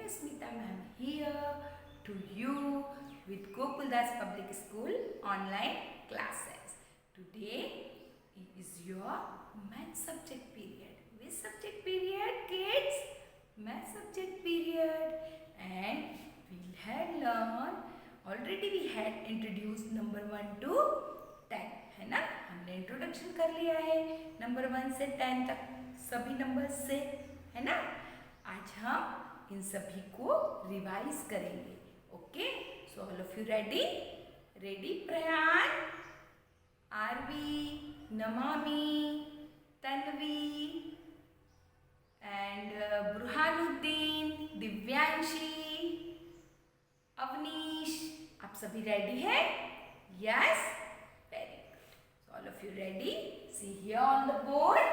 Smita ma'am here to you with Gokuldas Public School online classes. Today is your math subject period. Which subject period, kids? Math subject period. And we had learned, already we had introduced number 1 to 10, है ना? हमने introduction कर लिया है number 1 से 10 तक सभी number से, है ना? आज हम इन सभी को रिवाइज करेंगे. Okay, so all of you ready? Ready Prayan, Aarvi, Namami, Tanvi and Burhanuddin, Divyanshi, Avneesh, आप सभी रेडी हैं? Yes, very good. So all of you ready? See here on the board.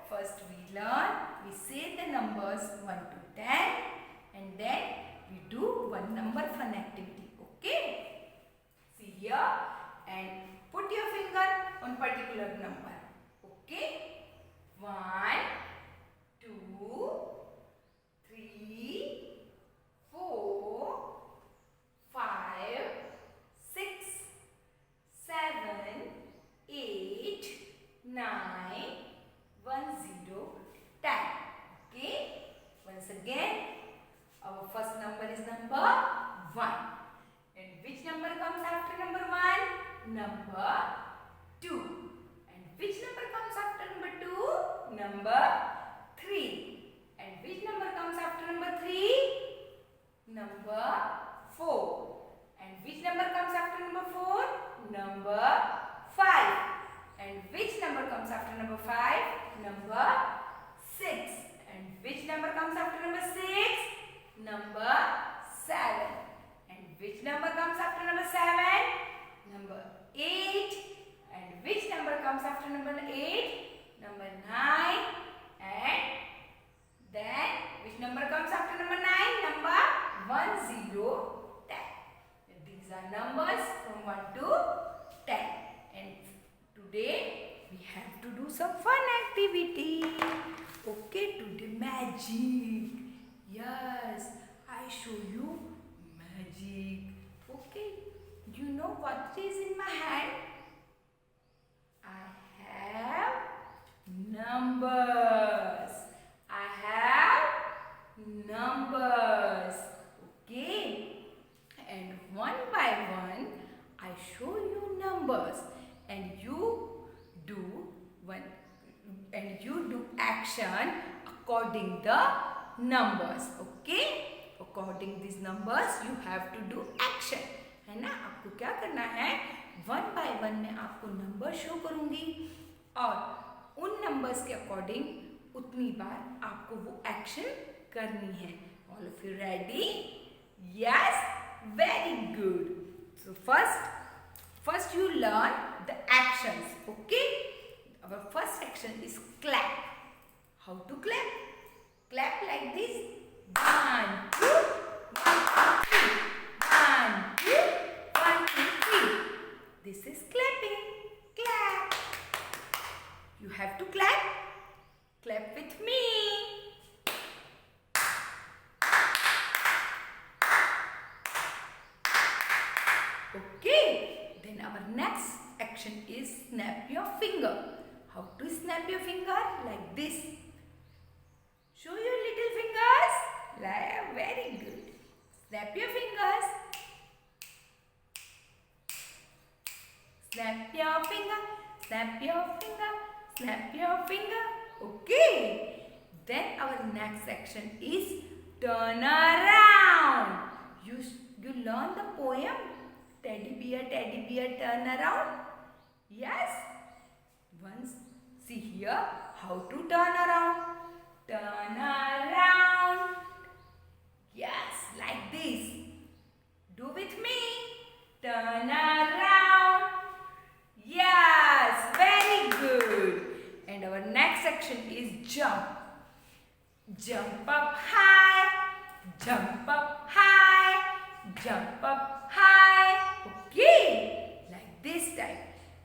First we learn, we say the numbers 1 to 10 and then we do one number fun activity. Okay? See here and put your finger on particular number. Okay? 1, 2, 3, 4, 5, 6, 7, 8, 9, 1, 0, 10. Okay? Once again, our first number is number 1. And which number comes after number 1? Number 2. And which number comes after number 2? Number 3. And which number comes after number 3? Number 4. And which number comes after number 4? Number 5. And which number comes after number 5? Number 6. And which number comes after number 6? Number 7. And which number comes after number 7? Number 8. And which number comes after number 8? Number 9. And then which number comes after number 9? Number 1, 0, 10. These are numbers from 1 to 10. And today we have to do some fun activity. Okay, today magic. Yes, I show you magic. Okay, you know what is in my hand? I have numbers. I have numbers. Okay, and one by one I show you numbers and you do action according the numbers. Okay, according these numbers you have to do action, है ना? आपको क्या करना है, 1 by 1 में आपको number show करूंगी और उन नंबर्स के अकॉर्डिंग उतनी बार आपको वो एक्शन करनी है. All of you ready? Yes, very good. So first you learn the actions. Okay, our first action is clap. How to clap? Clap like this. 1, 2, 1, 2, 3. 1, 2, 1, 2, 3. This is clapping. Clap. You have to clap. Clap with me. Okay. Then our next action is snap your finger. How to snap your finger? Like this. Show your little fingers. Very good. Snap your fingers. Snap your finger. Snap your finger. Snap your finger. Okay. Then our next action is turn around. You learn the poem teddy bear, turn around. Yes? Once, see here how to turn around. Turn around. Yes, like this. Do with me. Turn around. Yes, very good. And our next action is jump. Jump up high. Jump up high. Jump up high. Okay, like this type.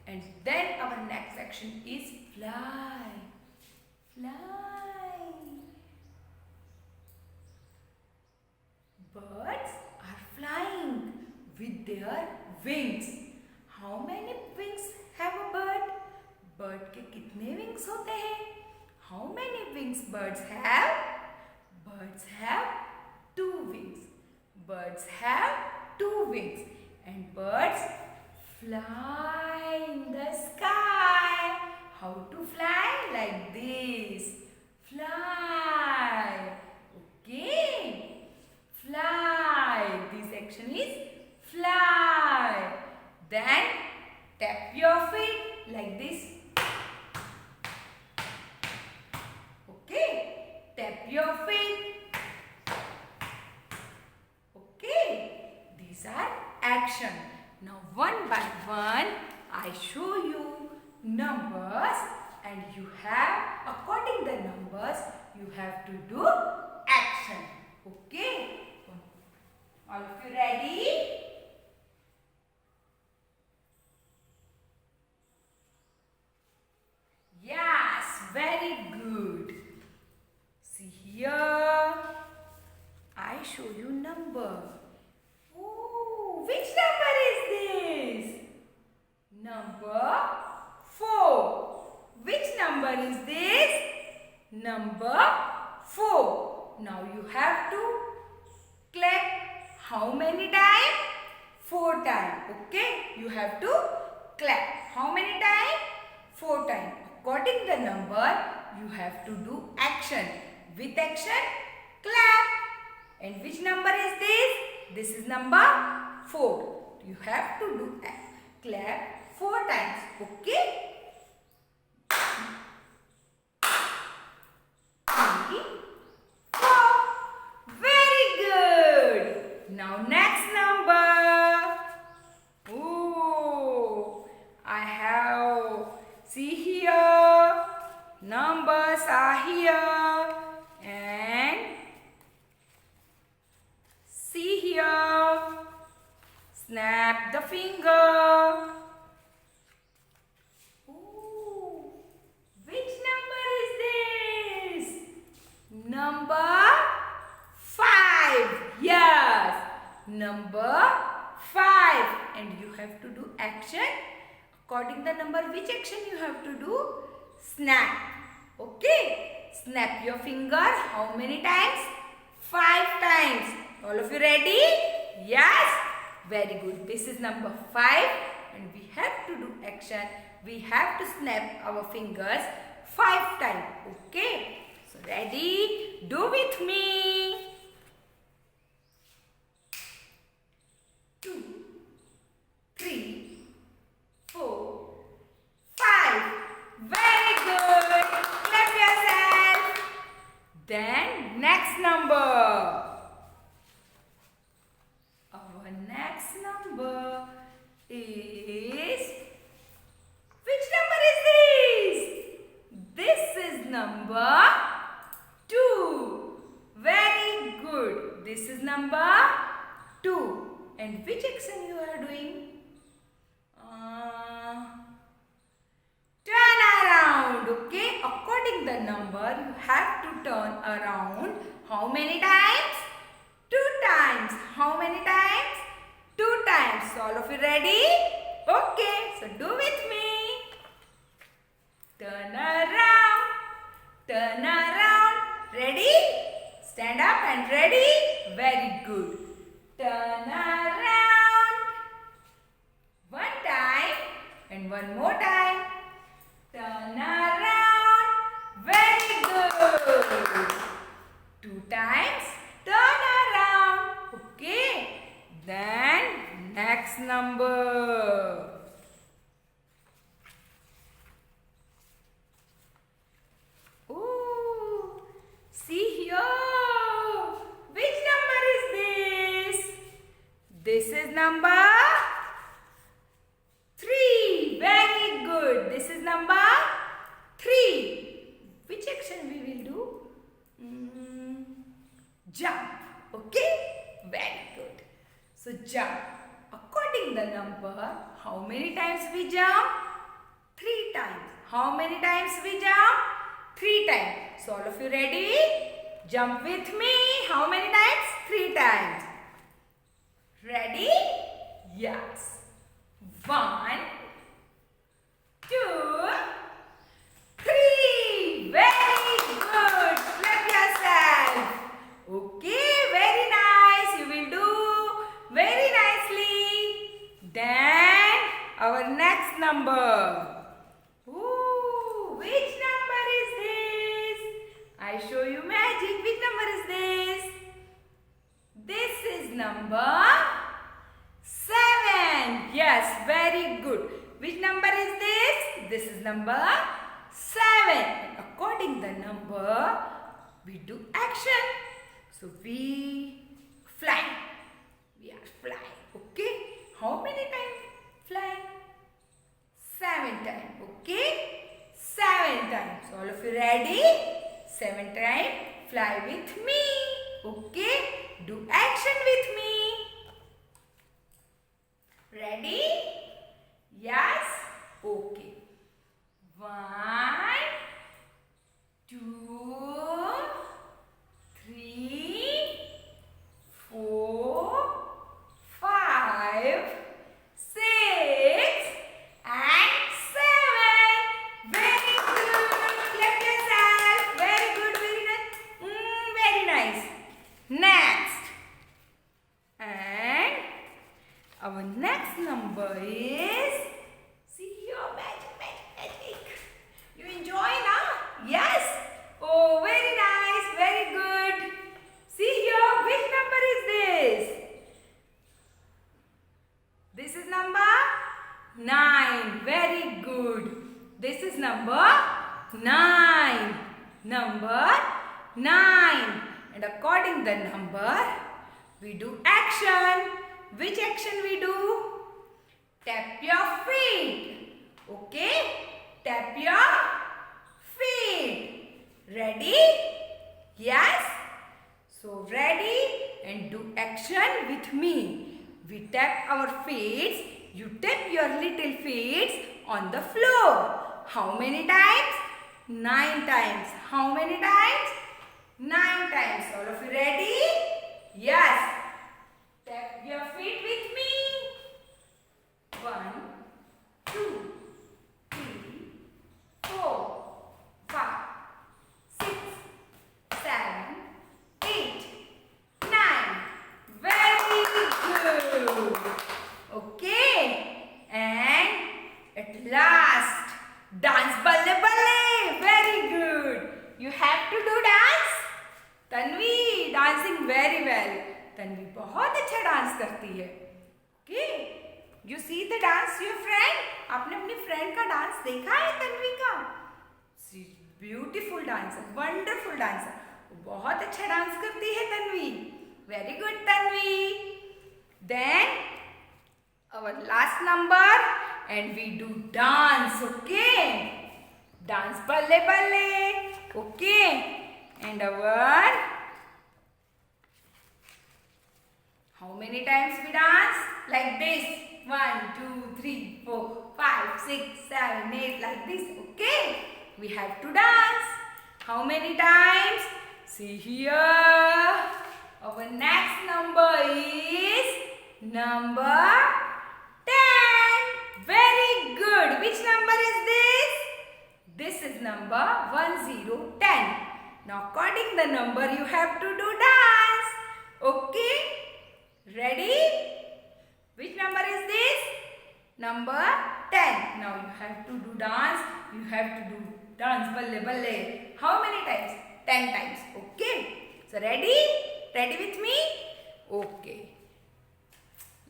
And then our next action is fly. Fly. Birds are flying with their wings. How many wings have a bird? Bird के कितने wings होते हैं? How many wings birds have? Birds have 2 wings. Birds have 2 wings. And birds fly in the sky. How to fly? Like this. Fly. Okay. Fly. This action is fly. Then tap your feet like this. Okay. Tap your feet. Okay. These are action. Now one by one I show you numbers and you have, according the numbers, you have to do action. Okay. All of you ready? Yes, very good. See here, I show you number. Oh, which number is this? Number 4. Which number is this? Number 4. Now you have to clap. How many times? 4 times. Okay? You have to clap. How many times? 4 times. According the number, you have to do action. With action, clap. And which number is this? This is number 4. You have to do clap 4 times. Okay? 3, 4. Very good. Now next number. Oh, I have, see here, numbers are here and see here, snap the finger. Ooh, which number is this? Number 5. Yes, number 5. And you have to do action. According the number, which action you have to do? Snap. Okay. Snap your finger. How many times? 5 times. All of you ready? Yes. Very good. This is number 5 and we have to do action. We have to snap our fingers 5 times. Okay. So ready? Do with me. 2, 3, 4, 5. Very good. Clap yourself. Then next number. Our next number is, which number is this? This is number 2. Very good. This is number 2. And which action you are doing? Turn around. Okay. According the number, you have to turn around. How many times? 2 times. How many times? 2 times. So all of you ready? Okay. So do with me. Turn around. Turn around. Ready? Stand up and ready? Very good. Turn around. 1 time and 1 more time. Turn around. Very good. 2 times. Turn around. Okay. Then next number. Oh, see here. Which number is this? This is number 3. Very good. This is number 3. Which action we will do? Jump. Okay? Very good. So jump. According the number, how many times we jump? 3 times. How many times we jump? 3 times. So all of you ready? Jump with me. How many times? 3 times. number 7. Yes, very good. Which number is this? This is number 7. According the number, we do action. So we fly. We are flying. Okay. How many times fly? 7 times. Okay. 7 times. So all of you ready? 7 times. Fly with me. Okay. Do action with me. Ready? Yes? Okay. 1, 2, 3, 4, 5, 6, and 7. Very good. Clap yourself. Very good. Very nice. Very nice. Next. And our next number is, see your magic. You enjoy now? Yes? Oh, very nice. Very good. See here, which number is this? This is number 9. Very good. This is number 9. Number 9. And according the number, we do action. Which action we do? Tap your feet. Okay? Tap your feet. Ready? Yes? So ready and do action with me. We tap our feet. You tap your little feet on the floor. How many times? 9 times. How many times? 9 times. All of you ready? Yes. Tap your feet with me. 1, 2, 3, 4, 5, 6, 7, 8, 9. Very good. Okay. And at last, dance balle balle. Very good. You have to do dance. Tanvi dancing very well. Tanvi बहुत अच्छा dance करती है. Okay, you see the dance your friend. आपने अपनी friend का dance देखा है तन्वी का? She beautiful dancer, wonderful dancer. बहुत अच्छा डांस करती है Tanvi. Very good Tanvi. Then our last number and we do dance. Okay, dance बल्ले बल्ले. Okay, and our how many times we dance? Like this. 1, 2, 3, 4, 5, 6, 7, 8. Like this. Okay? We have to dance. How many times? See here. Our next number is number 10. Very good. Which number is this? This is number 10. Now according the number you have to do dance. Okay? Ready? Which number is this? Number 10. Now you have to do dance. You have to do dance balle balle. How many times? 10 times. Okay. So ready? Ready with me? Okay.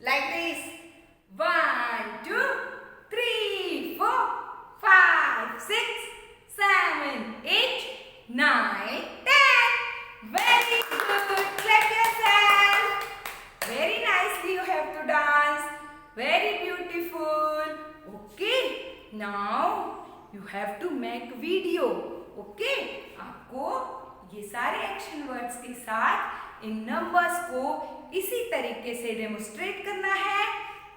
Like this. 1, 2, 3, 4, 5, 6, 7, 8, 9, 10. Very good. Clap yourself. Very nicely you have to dance. Very beautiful. Okay. Now you have to make video. Okay. आपको ये सारे action words के साथ इन numbers को इसी तरीके से demonstrate करना है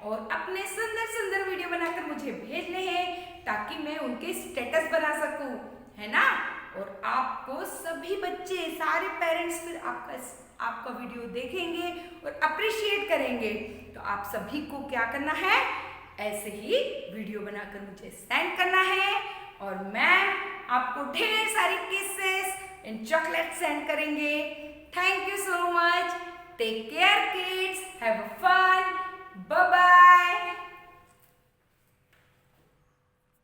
और अपने सुंदर सुंदर वीडियो बनाकर मुझे भेजने हैं ताकि मैं उनके स्टेटस बना सकूं, है ना? और आपको सभी बच्चे, सारे पेरेंट्स फिर आपका वीडियो देखेंगे और अप्रिशिएट करेंगे. तो आप सभी को क्या करना है? ऐसे ही वीडियो बनाकर मुझे सेंड करना है और मैम आपको ढेर सारी किसेस एंड चॉकलेट सेंड करेंगे. Thank you so much. Take care kids. Have a fun. Bye bye.